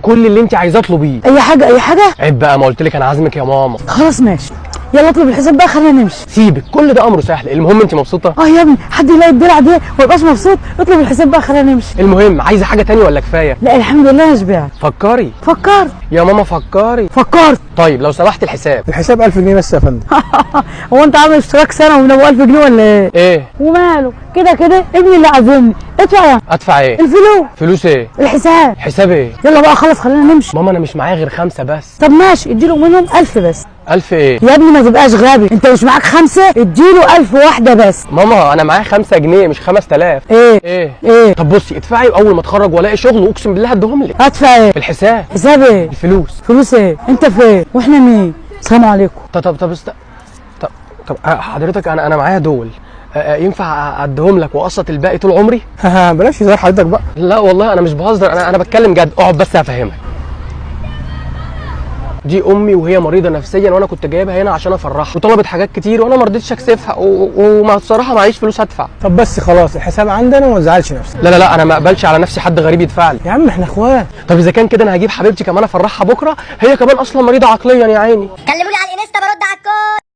كل اللي انت عايزاه اطلبيه. اي حاجه اي حاجه. عيب بقى، ما قلت لك انا عازمك يا ماما. خلاص ماشي، يلا اطلب الحساب بقى خلينا نمشي. سيبك، كل ده امره سهل، المهم انت مبسوطه. يا ابني حد يلاقي الدلع دي وما يبقاش مبسوط؟ اطلب الحساب بقى خلينا نمشي. المهم عايزه حاجه تاني ولا كفايه؟ لا الحمد لله انا شبعت. فكري فكرت يا ماما، فكري. فكرت. طيب لو سمحت الحساب. الحساب 1000 جنيه بس يا فندم. هو انت عامل اشتراك سنه ومن ابو 1000 جنيه ولا ايه؟ ايه وماله كده كده ابني اللي عازمني. ادفع يا ادفع ايه؟ الفلوس. فلوس ايه؟ الحساب. حساب ايه؟ يلا بقى خلص خلينا نمشي. ماما انا مش معايا غير 5 بس. طب ماشي اديله منهم 1000 بس. 1000 ايه؟ يا ابني ما تبقاش غبي، انت مش معاك 5 اديله 1000 واحده بس. ماما انا معايا 5 جنيه مش 5000. ايه ايه؟ طب بصي ادفعي، واول ما اتخرج والاقي شغل واقسم بالله هديهم لك. ادفع ايه؟ في الحساب. حساب ايه؟ الفلوس. فلوس ايه؟ انت فين واحنا مين؟ السلام عليكم. طب طب حضرتك انا معايا دول، ينفع اديهم لك واقسط الباقي طول عمري؟ بلاش هزار حضرتك بقى. لا والله انا مش بهزر، انا بتكلم جد. اقعد بس هفهمك. دي امي وهي مريضه نفسيا، وانا كنت جايبها هنا عشان افرحها، وطلبت حاجات كتير وانا ما رضيتش اكسفها، وما الصراحه معيش فلوس هدفع. طب بس خلاص الحساب عندنا وما تزعلش نفسك. لا انا ما اقبلش على نفسي حد غريب يدفع لي. يا عم احنا اخوات. طب اذا كان كده انا هجيب حبيبتي كمان افرحها بكره، هي كمان اصلا مريضه عقليا يا عيني. كلموني على الانستا برد على الكل.